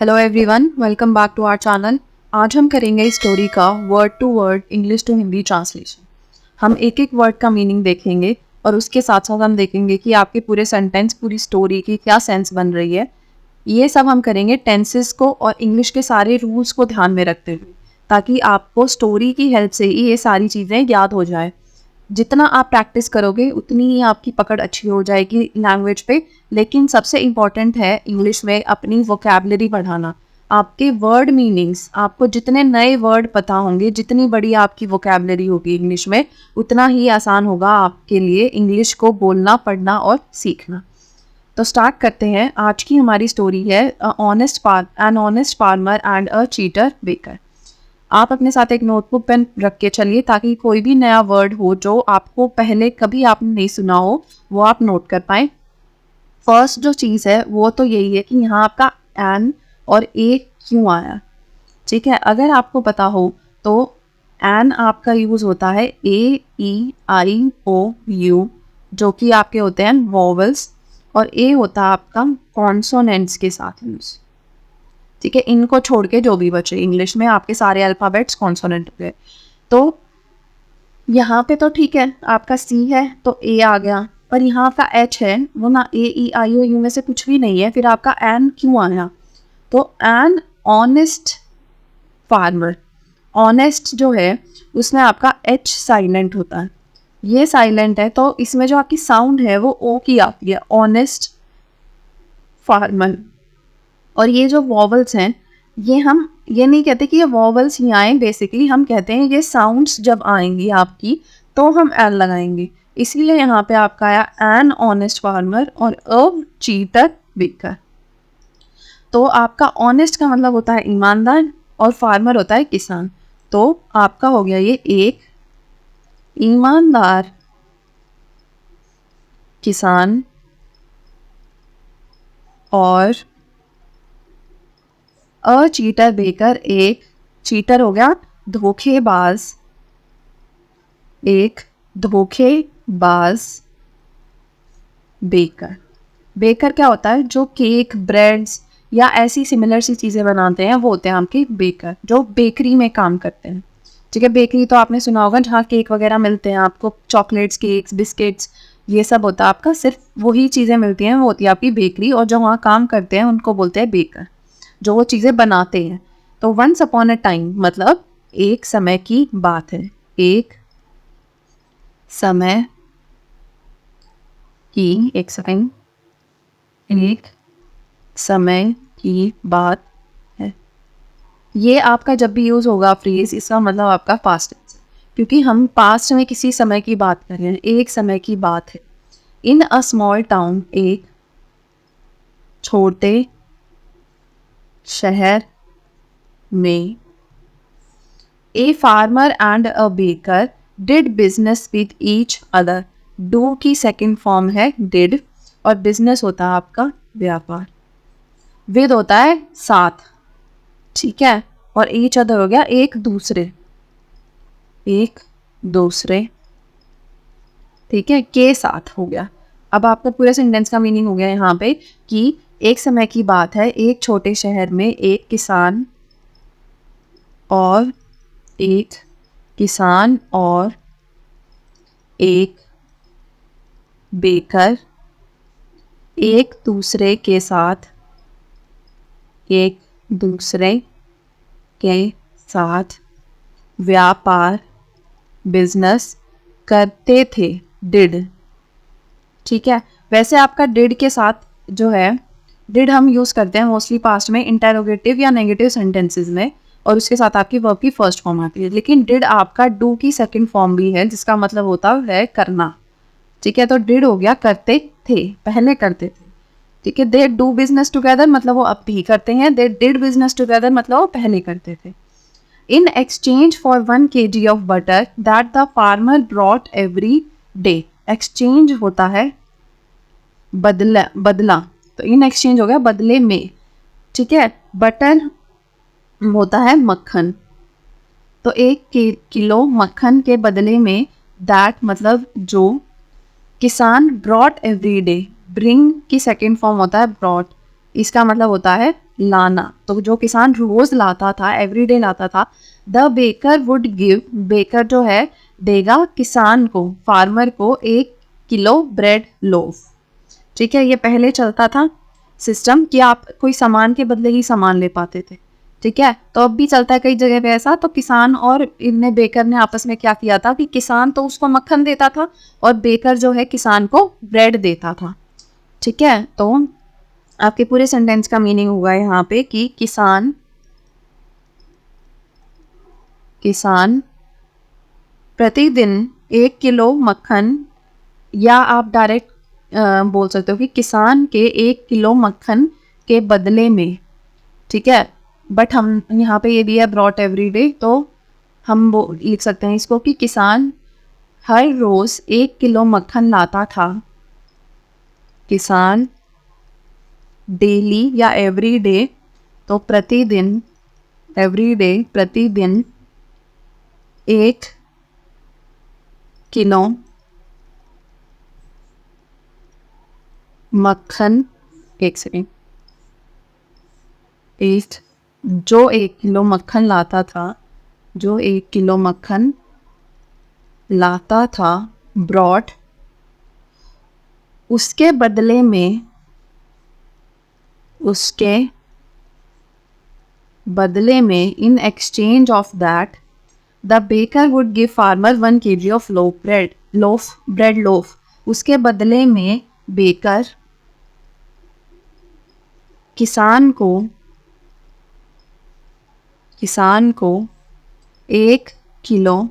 Hello everyone, welcome back to our channel. आज हम करेंगे इस स्टोरी का word to word English to Hindi translation. हम एक एक वर्ड का मीनिंग देखेंगे और उसके साथ साथ हम देखेंगे कि आपके पूरे सेंटेंस, पूरी स्टोरी की क्या सेंस बन रही है। ये सब हम करेंगे टेंसेस को और इंग्लिश के सारे रूल्स को ध्यान में रखते हुए, ताकि आपको स्टोरी की हेल्प से ही ये सारी चीज़ें याद हो जाए। जितना आप प्रैक्टिस करोगे उतनी ही आपकी पकड़ अच्छी हो जाएगी लैंग्वेज पे। लेकिन सबसे इम्पॉर्टेंट है इंग्लिश में अपनी वोकैबुलरी बढ़ाना। आपके वर्ड मीनिंग्स, आपको जितने नए वर्ड पता होंगे, जितनी बड़ी आपकी वोकैबुलरी होगी इंग्लिश में, उतना ही आसान होगा आपके लिए इंग्लिश को बोलना, पढ़ना और सीखना। तो स्टार्ट करते हैं। आज की हमारी स्टोरी है an honest farmer and a cheater baker. आप अपने साथ एक नोटबुक पेन रख के चलिए, ताकि कोई भी नया वर्ड हो जो आपको पहले कभी आपने नहीं सुना हो, वो आप नोट कर पाएँ। फर्स्ट जो चीज़ है वो तो यही है कि यहाँ आपका एन और ए क्यों आया। ठीक है, अगर आपको पता हो तो एन आपका यूज़ होता है AEIOU, जो कि आपके होते हैं वॉवल्स, और ए होता है आपका कॉन्सोनेंट्स के साथ यूज़। ठीक है, इनको छोड़ के जो भी बचे इंग्लिश में आपके सारे अल्फ़ाबेट्स कॉन्सोनेंट हो गए। तो यहाँ पे तो ठीक है, आपका सी है तो ए आ गया, पर यहाँ आपका एच है, वो ना AEIOU में से कुछ भी नहीं है। फिर आपका एन क्यों आया? तो एन ऑनेस्ट फार्मर, ऑनेस्ट जो है उसमें आपका एच साइलेंट होता है, ये साइलेंट है, तो इसमें जो आपकी साउंड है वो ओ की आती है, ऑनेस्ट फार्मर। और ये जो वॉवल्स हैं, ये हम ये नहीं कहते कि ये वॉवल्स ही आए, बेसिकली हम कहते हैं ये साउंड्स जब आएंगी आपकी तो हम एल लगाएंगे। इसीलिए यहाँ पे आपका आया एन ऑनेस्ट फार्मर और अ चीटर बेकर। तो आपका ऑनेस्ट का मतलब होता है ईमानदार और फार्मर होता है किसान। तो आपका हो गया ये एक ईमानदार किसान और अ चीटर बेकर, एक चीटर हो गया धोखेबाज, एक धोखेबाज बेकर। बेकर क्या होता है? जो केक, ब्रेड्स या ऐसी सिमिलर सी चीज़ें बनाते हैं वो होते हैं आपके बेकर, जो बेकरी में काम करते हैं। ठीक है, बेकरी तो आपने सुना होगा, जहाँ केक वगैरह मिलते हैं आपको, चॉकलेट्स, केक्स, बिस्किट्स, ये सब होता है आपका। सिर्फ वही चीज़ें मिलती हैं, वो होती है आपकी बेकरी, और जो वहाँ काम करते हैं उनको बोलते हैं बेकर, जो वो चीज़ें बनाते हैं। तो वंस अपॉन अ टाइम मतलब एक समय की बात है, एक समय की, एक सेकंड, एक समय की बात है। ये आपका जब भी यूज़ होगा फ्रेज, इसका मतलब आपका पास्ट टेंस है, क्योंकि हम पास्ट में किसी समय की बात कर रहे हैं। एक समय की बात है। इन अ स्मॉल टाउन, एक छोटे शहर में, a farmer and a baker did business with each other. Do की सेकंड फॉर्म है डिड, और बिजनेस होता है आपका व्यापार, विद होता है साथ, ठीक है, और ईच अदर हो गया एक दूसरे, एक दूसरे, ठीक है, के साथ हो गया। अब आपका पूरे सेंटेंस का मीनिंग हो गया यहाँ पे कि एक समय की बात है, एक छोटे शहर में एक किसान और एक एक बेकर एक दूसरे के साथ, एक दूसरे के साथ व्यापार, बिजनेस करते थे, डिड। ठीक है, वैसे आपका डिड के साथ जो है, डिड हम यूज़ करते हैं मोस्टली पास्ट में इंटेरोगेटिव या नेगेटिव सेंटेंसेस में, और उसके साथ आपकी वर्ब की फर्स्ट फॉर्म आती है। लेकिन डिड आपका डू की सेकंड फॉर्म भी है, जिसका मतलब होता है करना। ठीक है, तो डिड हो गया करते थे, पहले करते थे। ठीक है, दे डू बिजनेस टुगेदर मतलब वो अब भी करते हैं, दे डिड बिजनेस टुगेदर मतलब वो पहले करते थे। In exchange for 1 kg of butter that the farmer brought every day. Exchange होता है बदला, बदला, तो इन एक्सचेंज हो गया बदले में। ठीक है, बटर होता है मक्खन, तो 1 किलो मक्खन के बदले में, दैट मतलब जो, किसान ब्रॉट एवरी डे, ब्रिंग की सेकेंड फॉर्म होता है ब्रॉट, इसका मतलब होता है लाना। तो जो किसान रोज लाता था, एवरीडे लाता था, the baker would give, baker जो है देगा किसान को, फार्मर को 1 किलो ब्रेड लोफ। ठीक है, ये पहले चलता था सिस्टम कि आप कोई सामान के बदले ही सामान ले पाते थे। ठीक है, तो अब भी चलता है कई जगह पे ऐसा। तो किसान और इनने बेकर ने आपस में क्या किया था कि किसान तो उसको मक्खन देता था और बेकर जो है किसान को ब्रेड देता था। ठीक है, तो आपके पूरे सेंटेंस का मीनिंग हुआ यहाँ पे कि किसान प्रतिदिन 1 किलो मक्खन, या आप डायरेक्ट बोल सकते हो कि किसान के 1 किलो मक्खन के बदले में। ठीक है, बट हम यहाँ पे ये दिया ब्रॉट एवरीडे, तो हम वो लिख सकते हैं इसको कि किसान हर रोज 1 किलो मक्खन लाता था। किसान डेली या एवरी डे, तो प्रतिदिन, एवरीडे प्रतिदिन 1 किलो मक्खन, एक सेकेंड, जो 1 किलो मक्खन लाता था, जो 1 किलो मक्खन लाता था, ब्रॉट, उसके बदले में, in exchange of that, the baker would give farmer 1 kg of bread loaf. उसके बदले में बेकर किसान को 1 किलो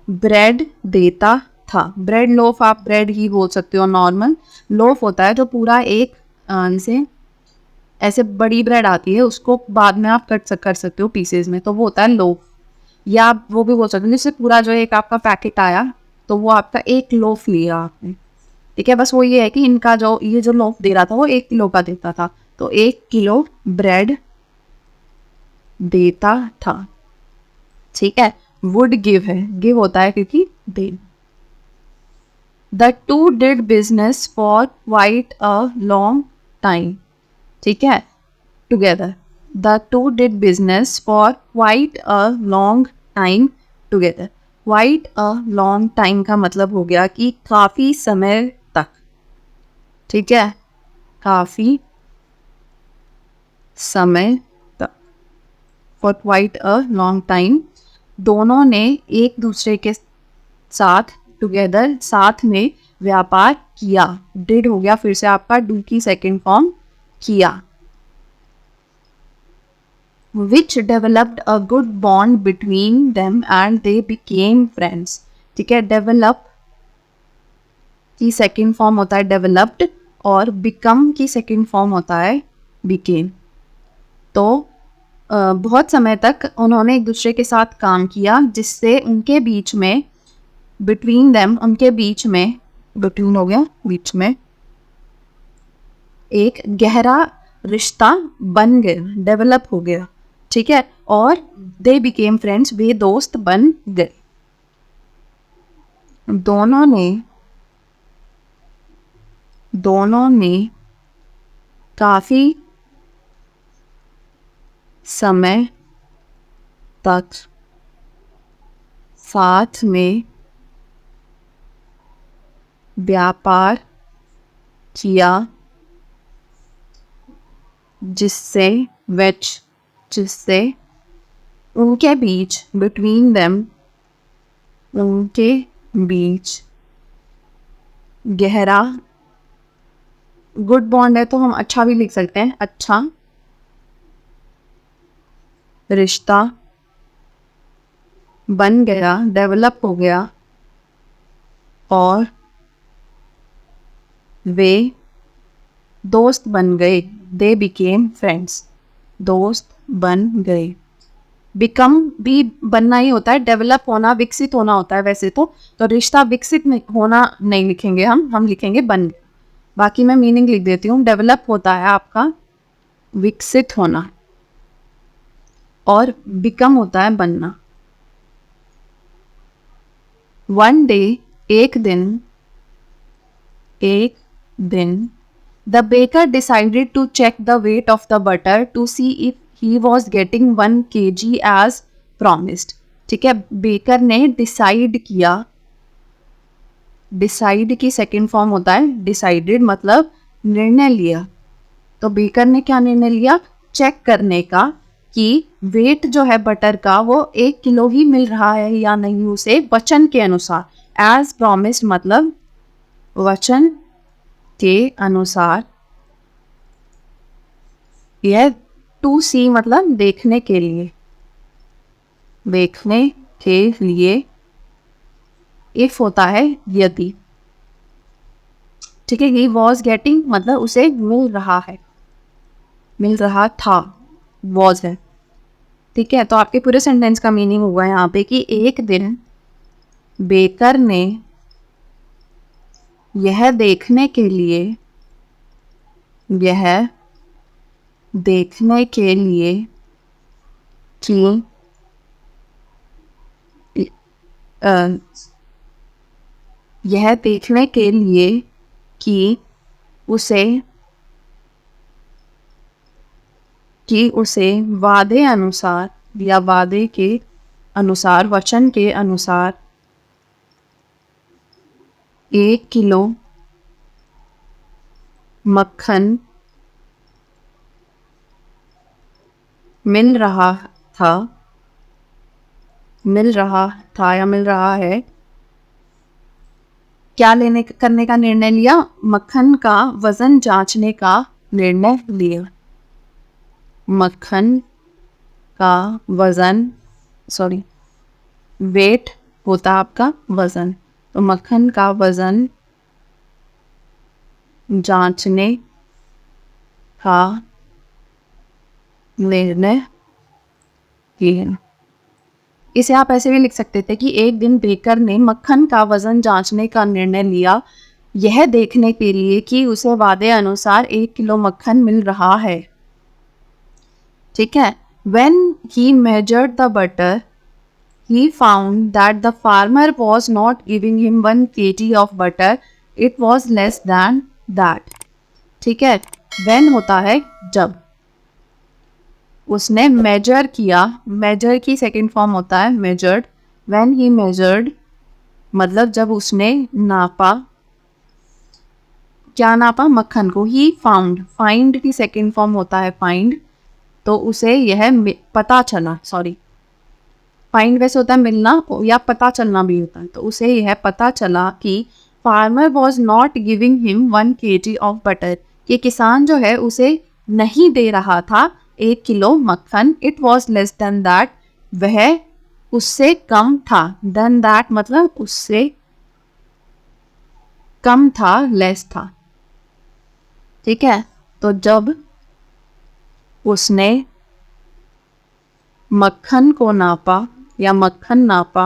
ब्रेड देता था। ब्रेड लोफ आप ब्रेड ही बोल सकते हो, नॉर्मल लोफ होता है जो पूरा एक जैसे ऐसे बड़ी ब्रेड आती है, उसको बाद में आप कर सकते हो पीसेज में, तो वो होता है लोफ। या आप वो भी बोल सकते हो जैसे पूरा जो एक आपका पैकेट आया, तो वो आपका 1 लोफ लिया आपने। ठीक है, बस वो ये है कि इनका जो ये जो लोफ दे रहा था वो 1 किलो का देता था, तो 1 किलो ब्रेड देता था। ठीक है, वुड गिव है, गिव होता है क्योंकि they. The two did business for quite a long time. ठीक है, together, the two did business for quite a long time together. Quite a long time का मतलब हो गया कि काफ़ी समय तक। ठीक है, काफ़ी समय तक, for quite a long time. दोनों ने एक दूसरे के साथ, टुगेदर, साथ में व्यापार किया। डिड हो गया फिर से आपका डू की सेकेंड फॉर्म, किया। Which developed a good bond between them and they became friends. ठीक है, develop की सेकेंड फॉर्म होता है developed और become की सेकेंड फॉर्म होता है became। तो बहुत समय तक उन्होंने एक दूसरे के साथ काम किया, जिससे उनके बीच में, between them, उनके बीच में, between हो गया बीच में, एक गहरा रिश्ता बन गया, डेवलप हो गया। ठीक है, और दे बिकेम फ्रेंड्स, वे दोस्त बन गए। दोनों ने काफी समय तक साथ में व्यापार किया, जिससे उनके बीच, बिटवीन देम, उनके बीच गहरा, गुड बॉन्ड है तो हम अच्छा भी लिख सकते हैं, अच्छा रिश्ता बन गया, डेवलप हो गया, और वे दोस्त बन गए। दे बिकेम फ्रेंड्स, दोस्त बन गए। बिकम भी बनना ही होता है, डेवलप होना, विकसित होना होता है वैसे तो रिश्ता विकसित होना नहीं लिखेंगे हम लिखेंगे बन गए। बाकी मैं मीनिंग लिख देती हूँ। डेवलप होता है आपका विकसित होना, और बिकम होता है बनना। वन डे, एक दिन the baker decided to check the weight of the butter to see if he was getting 1 kg as promised. ठीक है, बेकर ने डिसाइड किया, डिसाइड की सेकेंड फॉर्म होता है डिसाइडेड, मतलब निर्णय लिया। तो बेकर ने क्या निर्णय लिया? चेक करने का कि वेट जो है बटर का वो 1 किलो ही मिल रहा है या नहीं उसे वचन के अनुसार। एज प्रॉमिस्ड मतलब वचन के अनुसार। यह टू सी मतलब देखने के लिए, देखने के लिए। इफ होता है यदि। ठीक है, ही वॉज गेटिंग मतलब उसे मिल रहा है, मिल रहा था, वॉज है। ठीक है, तो आपके पूरे सेंटेंस का मीनिंग हुआ यहाँ पे कि एक दिन बेकर ने यह देखने के लिए, यह देखने के लिए कि यह देखने के लिए कि उसे वादे अनुसार या वादे के अनुसार, वचन के अनुसार 1 किलो मक्खन मिल रहा था, मिल रहा था या मिल रहा है। क्या करने का निर्णय लिया? मक्खन का वजन जांचने का निर्णय लिया। मक्खन का वजन, सॉरी वेट होता आपका वजन, तो मक्खन का वजन जांचने का निर्णय लिया। इसे आप ऐसे भी लिख सकते थे कि एक दिन बेकर ने मक्खन का वजन जांचने का निर्णय लिया, यह देखने के लिए कि उसे वादे अनुसार 1 किलो मक्खन मिल रहा है। ठीक है, when he measured the butter, he found that the farmer was not giving him 1 kg of butter, it was less than that. ठीक है, when होता है जब। उसने मेजर किया, मेजर की सेकेंड फॉर्म होता है मेजर्ड। व्हेन ही मेजर्ड मतलब जब उसने नापा, क्या नापा? मक्खन को। ही फाउंड, फाइंड की सेकेंड फॉर्म होता है फाइंड, तो उसे यह पता चला, सॉरी फाइंड वैसे होता है मिलना या पता चलना भी होता है, तो उसे यह पता चला कि farmer was not giving him 1 kg of butter, कि किसान जो है उसे नहीं दे रहा था 1 किलो मक्खन। It was less than that, वह उससे कम था। देन दैट मतलब उससे कम था, लेस था। ठीक है, तो जब उसने मक्खन को नापा या मक्खन नापा,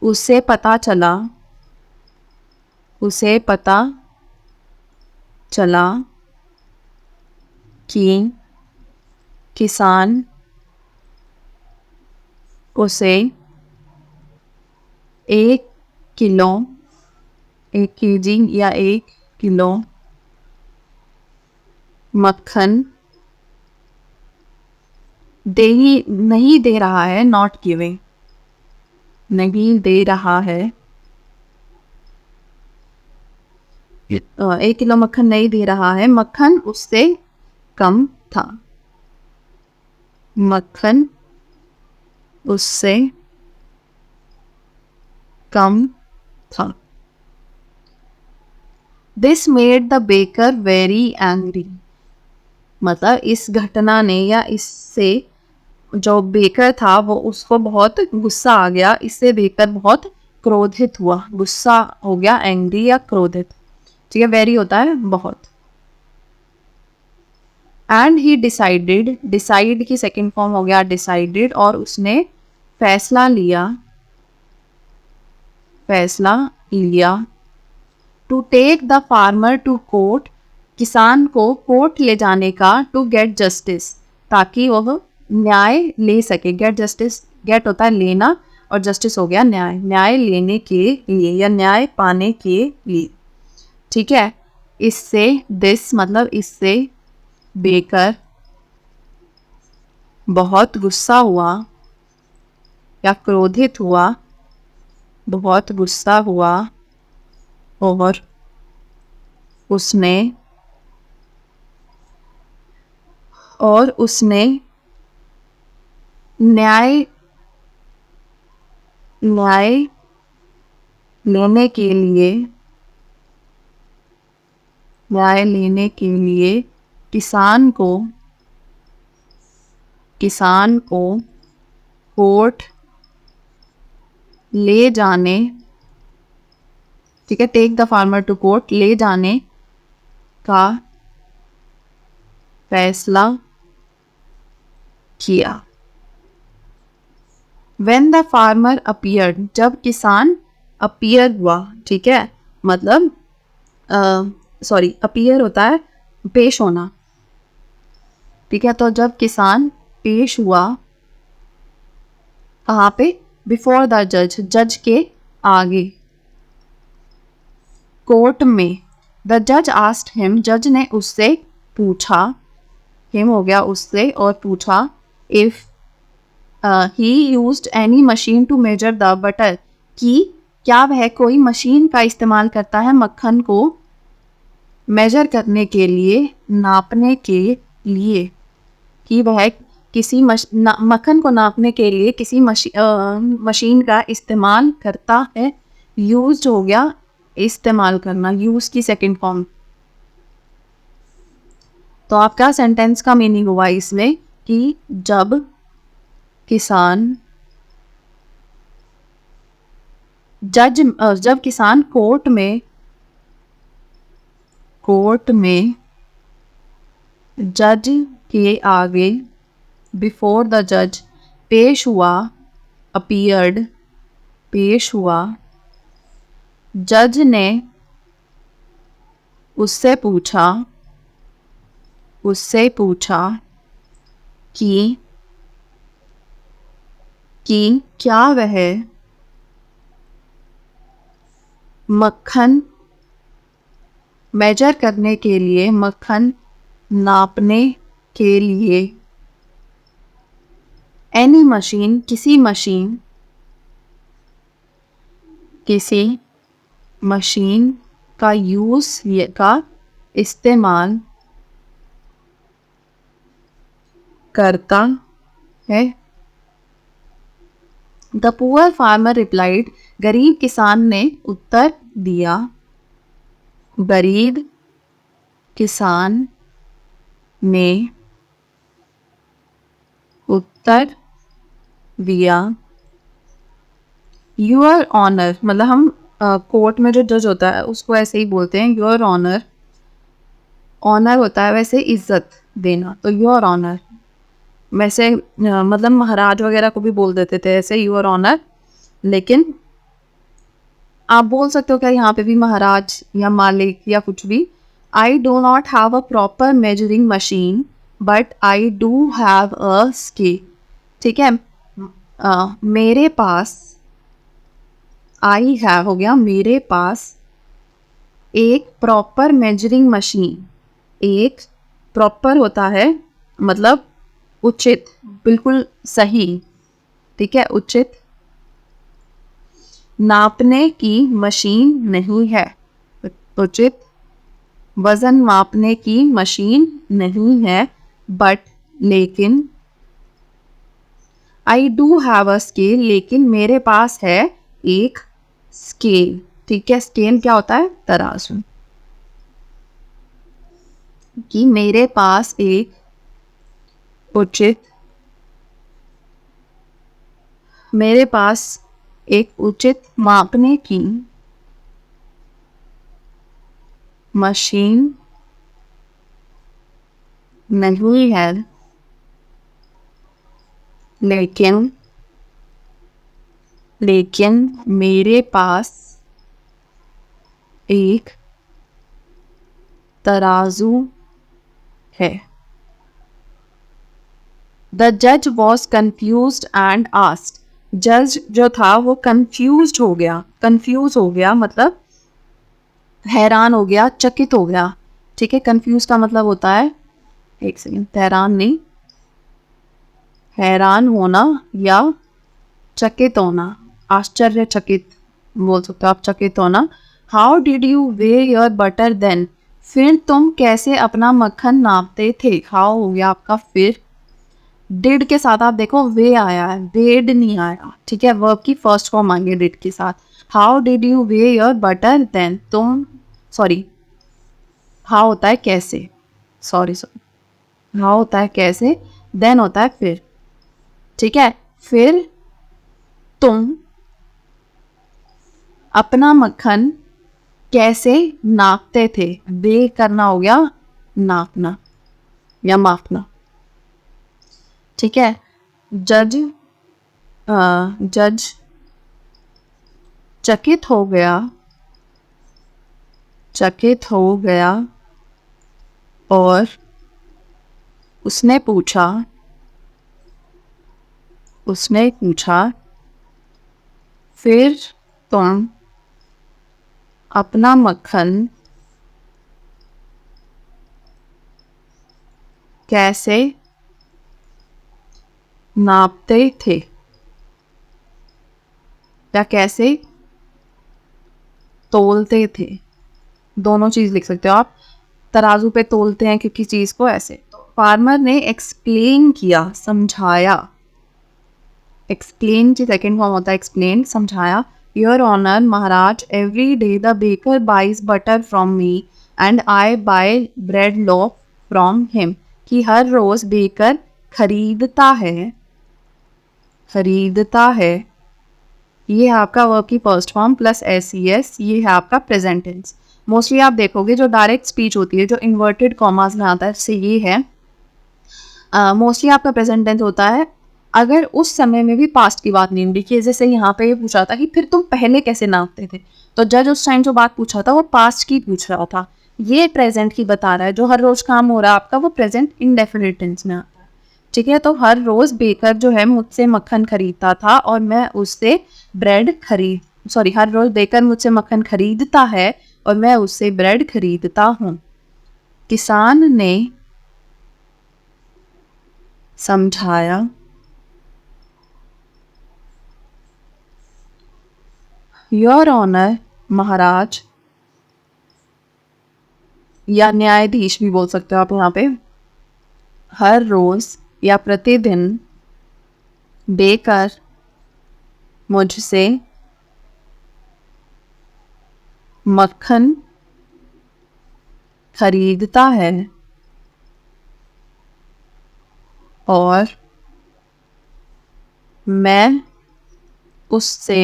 उसे पता चला, उसे पता चला कि किसान उसे 1 किलो, 1 kg या 1 किलो मक्खन नहीं दे रहा है, नॉट गिविंग, नहीं दे रहा है। 1 किलो मक्खन नहीं दे रहा है, मक्खन उससे कम था, मक्खन उससे कम था। This made the baker very angry, मतलब इस घटना ने या इससे जो बेकर था वो उसको बहुत गुस्सा आ गया, इससे बेकर बहुत क्रोधित हुआ, गुस्सा हो गया, एंग्री या क्रोधित। ठीक है, वेरी होता है बहुत। एंड ही डिसाइडेड, डिसाइड की सेकेंड फॉर्म हो गया डिसाइडेड, और उसने फैसला लिया, फैसला लिया to take the farmer to court, किसान को कोर्ट ले जाने का, टू गेट जस्टिस, ताकि वह न्याय ले सके। गेट जस्टिस, गेट होता है लेना और जस्टिस हो गया न्याय, न्याय लेने के लिए या न्याय पाने के लिए। ठीक है, इससे, दिस मतलब इससे, बेकर बहुत गुस्सा हुआ या क्रोधित हुआ, बहुत गुस्सा हुआ, और उसने न्याय न्याय लेने के लिए किसान को कोर्ट ले जाने, ठीक है, take the farmer to court, ले जाने का फैसला किया। When the farmer appeared, जब किसान appear हुआ, ठीक है, मतलब appear होता है पेश होना, ठीक है, तो जब किसान पेश हुआ कहाँ पे, बिफोर द जज, जज के आगे, कोर्ट में, द जज आस्क्ड हिम, जज ने उससे पूछा, हिम हो गया उससे, और पूछा, if he used any machine to measure the butter, कि क्या वह कोई मशीन का इस्तेमाल करता है मक्खन को मेजर करने के लिए, नापने के लिए, कि वह किसी मक्खन को नापने के लिए किसी मशीन का इस्तेमाल करता है। यूज्ड हो गया इस्तेमाल करना, यूज की सेकंड फॉर्म। तो आपका सेंटेंस का मीनिंग हुआ इसमें कि जब किसान कोर्ट में जज के आगे, बिफोर द जज, पेश हुआ, अपीयर्ड, पेश हुआ, जज ने उससे पूछा कि क्या वह मक्खन मेजर करने के लिए, मक्खन नापने के लिए, एनी मशीन, किसी मशीन का इस्तेमाल करता है। द पुअर फार्मर रिप्लाइड, गरीब किसान ने उत्तर दिया, गरीब किसान ने उत्तर दिया, योर ऑनर, मतलब हम कोर्ट में जो जज होता है उसको ऐसे ही बोलते हैं, योर ऑनर। ऑनर होता है वैसे इज्जत देना, तो योर ऑनर, वैसे मतलब महाराज वगैरह को भी बोल देते थे ऐसे, योर ऑनर, लेकिन आप बोल सकते हो क्या यहाँ पे भी महाराज या मालिक या कुछ भी। I do not have a proper measuring machine but I do have a scale, ठीक है, मेरे पास, आई हैव हो गया मेरे पास, एक प्रॉपर मेजरिंग मशीन, एक प्रॉपर होता है मतलब उचित, बिल्कुल सही, ठीक है, उचित नापने की मशीन नहीं है, उचित वजन मापने की मशीन नहीं है, बट लेकिन, I do have a scale, लेकिन मेरे पास है एक स्केल, ठीक है, स्केल क्या होता है, तराजू, कि मेरे पास एक उचित मापने की मशीन नहीं है, लेकिन मेरे पास एक तराजू है। द जज वॉज कन्फ्यूज्ड एंड आस्क्ड, जज जो था वो कंफ्यूज हो गया मतलब हैरान हो गया, चकित हो गया, ठीक है, कंफ्यूज का मतलब होता है, एक सेकेंड, हैरान नहीं, हैरान होना या चकित होना, आश्चर्यचकित बोल सकते हो आप, चकित होना। How did you weigh your butter then, फिर तुम कैसे अपना मक्खन नापते थे। हाउ हो गया आपका फिर, डिड के साथ आप देखो वे आया है, वेड नहीं आया, ठीक है, वर्ब की फर्स्ट फॉर्म आएंगे डिड के साथ। How did you weigh your butter then, तुम, सॉरी, हाउ होता है कैसे, सॉरी, हाउ होता है कैसे, देन होता है फिर, ठीक है। फिर तुम अपना मक्खन कैसे नापते थे, वे करना हो गया नापना या मापना, ठीक है। जज जज चकित हो गया, चकित हो गया और उसने पूछा, उसने पूछा, फिर तुम अपना मक्खन कैसे नापते थे या कैसे तोलते थे, दोनों चीज लिख सकते हो आप। तराजू पे तोलते हैं किसी चीज को, ऐसे। तो फार्मर ने एक्सप्लेन किया, समझाया, एक्सप्लेन की सेकेंड फॉर्म होता है एक्सप्लेन, समझाया। योर ऑनर महाराज, every day the baker buys butter from me and I buy bread loaf from him, कि हर रोज बेकर खरीदता है, खरीदता है, ये है आपका वर्ब की फर्स्ट फॉर्म प्लस एस, ये है आपका प्रेजेंट टेंस। मोस्टली आप देखोगे जो डायरेक्ट स्पीच होती है, जो इन्वर्टेड कॉमास में आता है, इससे ये है, मोस्टली आपका प्रेजेंट टेंस होता है अगर उस समय में भी पास्ट की बात नहीं लिखी है। जैसे यहाँ पे ये पूछा था कि फिर तुम पहले कैसे नापते थे, तो जज उस टाइम जो बात पूछा था वो पास्ट की पूछ रहा था, ये प्रेजेंट की बता रहा है। जो हर रोज काम हो रहा है आपका वो प्रेजेंट इंडेफिनिट टेंस में आता है, ठीक है। तो हर रोज बेकर जो है मुझसे मक्खन खरीदता था और मैं उससे ब्रेड हर रोज बेकर मुझसे मक्खन खरीदता है और मैं उससे ब्रेड खरीदता हूँ। किसान ने समझाया, योर ऑनर महाराज, या न्यायाधीश भी बोल सकते हो आप यहाँ पे, हर रोज या प्रतिदिन बेकर मुझसे मक्खन खरीदता है और मैं उससे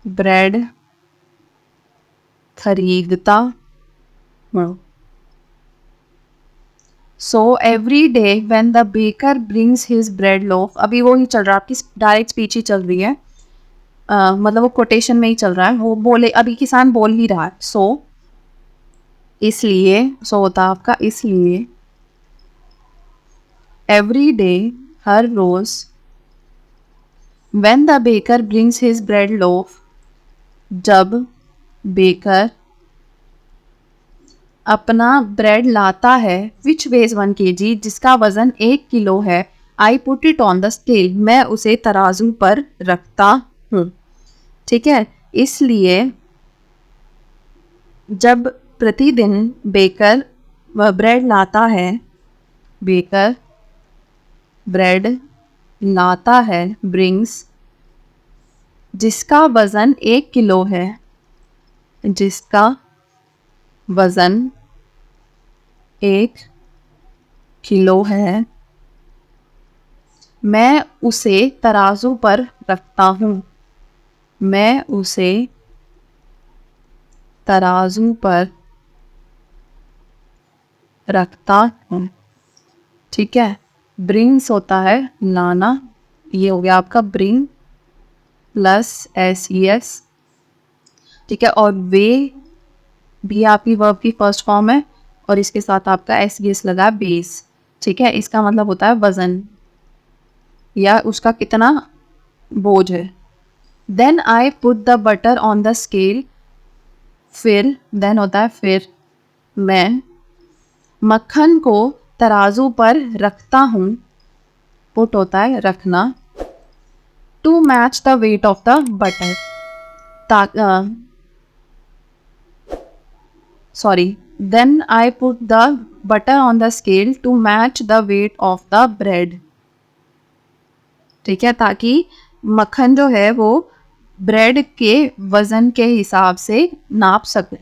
ब्रेड खरीदता हूँ। So every day when the baker brings his bread loaf, अभी वो ही चल रहा है, आपकी डायरेक्ट स्पीच ही चल रही है, मतलब वो कोटेशन में ही चल रहा है, वो बोले, अभी किसान बोल ही रहा है। सो इसलिए, सो होता है आपका इसलिए, एवरी डे हर रोज, when the baker brings his bread loaf, जब बेकर अपना ब्रेड लाता है, विच वेज 1 kg, जिसका वजन 1 किलो है, I put it on the scale, मैं उसे तराजू पर रखता हूँ, ठीक है। इसलिए जब प्रतिदिन बेकर ब्रेड लाता है, बेकर ब्रेड लाता है, ब्रिंग्स, जिसका वजन 1 किलो है, जिसका वजन 1 किलो है, मैं उसे तराजू पर रखता हूँ, मैं उसे तराजू पर रखता हूँ, ठीक है। ब्रिंग्स होता है लाना, ये हो गया आपका ब्रिंग प्लस एस, ठीक है। और वे भी आपकी वर्ब की फर्स्ट फॉर्म है और इसके साथ आपका एस लगा बेस, ठीक है। इसका मतलब होता है वजन या उसका कितना बोझ है। Then I put the butter on the scale, फिर, देन होता है फिर मैं मक्खन को तराजू पर रखता हूँ, पुट होता है रखना, to match the weight of the butter, sorry, then I put the butter on the scale to match the weight of the bread. ठीक है, ताकि मक्खन जो है वो ब्रेड के वजन के हिसाब से नाप सके.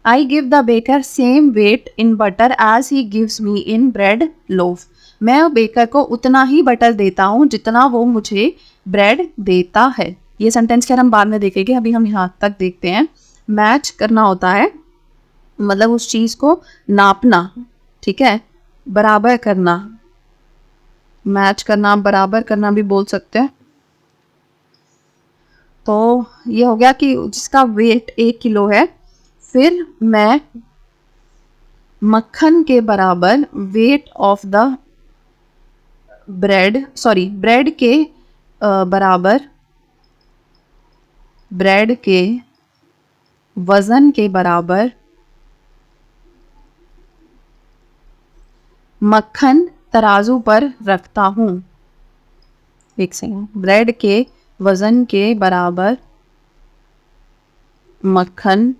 I give the baker same weight in butter as he gives me in bread loaf. मैं बेकर को उतना ही बटर देता हूँ जितना वो मुझे ब्रेड देता है. ये सेंटेंस क्या हम बाद में देखेंगे, अभी हम यहाँ तक देखते हैं. मैच करना होता है मतलब उस चीज को नापना, ठीक है, बराबर करना. मैच करना, बराबर करना भी बोल सकते हैं. तो ये हो गया कि जिसका वेट 1 किलो है, फिर मैं मक्खन के बराबर wait of the bread, sorry bread के बराबर, ब्रेड के वजन के बराबर मक्खन तराजू पर रखता हूँ. एक सेकंड. ब्रेड के वजन के बराबर मक्खन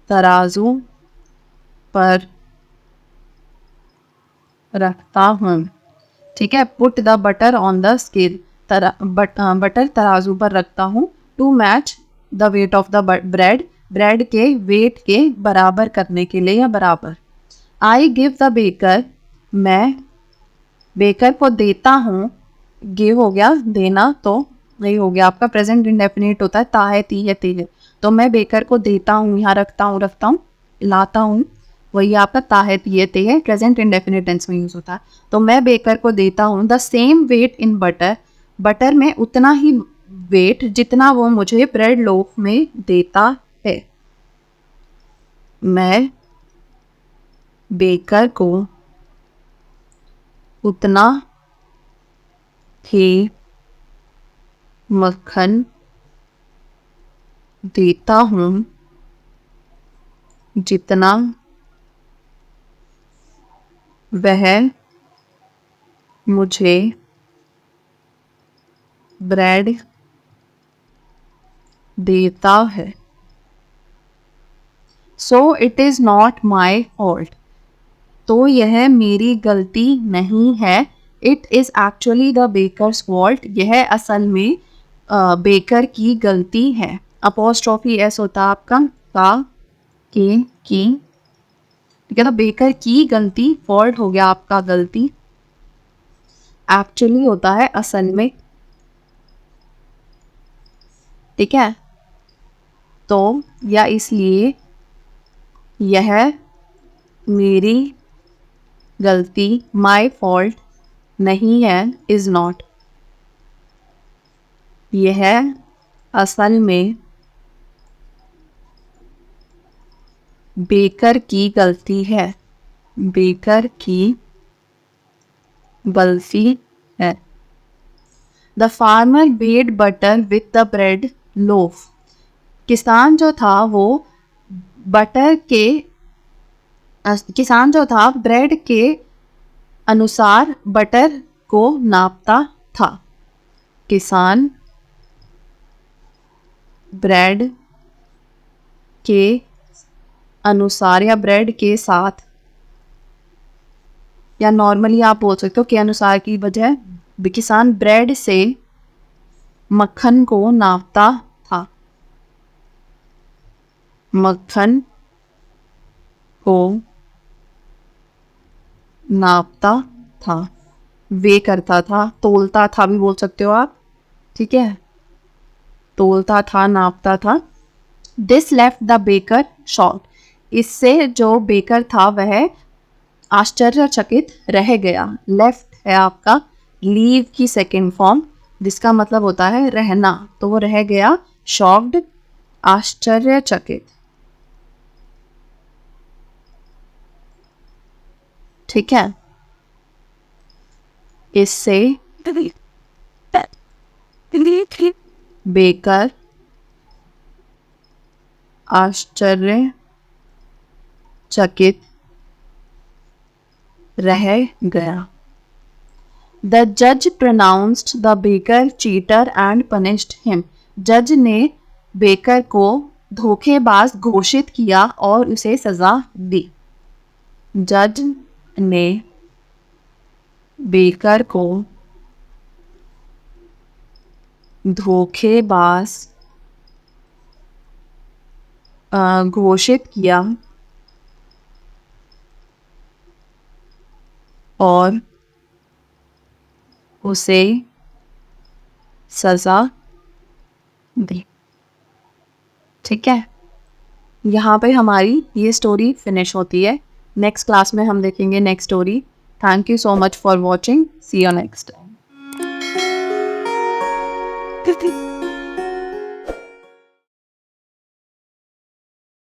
तराजू पर रखता हूँ. ठीक है. Put the butter on the scale, butter तराजू पर रखता हूँ. To match the weight of the bread, bread के वेट के बराबर करने के लिए या बराबर. आई गिव द बेकर, मैं बेकर को देता हूँ. गिव हो गया देना, तो यही हो गया आपका प्रेजेंट इंडेफिनिट होता है ता है, ती है, ते है. तो मैं बेकर को देता हूँ, यहाँ रखता हूँ, लाता हूँ, वही आपका ता है, ती है, ते है, प्रेजेंट इंडेफिनिट टेंस में यूज होता है. तो मैं बेकर को देता हूँ the same weight in butter, butter में उतना ही वेट जितना वो मुझे ब्रेड लोफ में देता है. मैं बेकर को उतना ही मक्खन देता हूँ जितना वह मुझे ब्रेड देता है. So it is not my fault, तो यह मेरी गलती नहीं है. It is actually the baker's fault, यह असल में बेकर की गलती है. अपोस्ट्रोफी एस होता है आपका का के की, ठीक है. तो बेकर की गलती, फॉल्ट हो गया आपका गलती, एक्चुअली होता है असल में, ठीक है. तो या इसलिए यह मेरी गलती, माई फॉल्ट नहीं है, इज़ नॉट, यह असल में बेकर की गलती है, बेकर की गलती है. The farmer made butter with the bread loaf, किसान जो था वो बटर के किसान जो था ब्रेड के अनुसार बटर को नापता था. किसान ब्रेड के अनुसार या ब्रेड के साथ, या नॉर्मली आप बोल सकते हो के अनुसार की बजाय, किसान ब्रेड से मक्खन को नापता था, मक्खन को नापता था, वे करता था, तोलता था भी बोल सकते हो आप, ठीक है. तोलता था, नापता था. This left the baker shocked, इससे जो बेकर था वह आश्चर्यचकित रह गया. लेफ्ट है आपका लीव की सेकेंड फॉर्म, जिसका मतलब होता है रहना, तो वो रह गया शॉक्ड, आश्चर्यचकित, ठीक है. इससे बेकर आश्चर्यचकित रह गया। द जज pronounced the baker cheater and punished him. जज ने बेकर को धोखेबाज घोषित किया और उसे सजा दी। जज ने बेकर को धोखेबाज घोषित किया और उसे सजा दी। ठीक है, यहाँ पे हमारी ये स्टोरी फिनिश होती है। नेक्स्ट क्लास में हम देखेंगे next story. Thank you so much for watching. See you next time.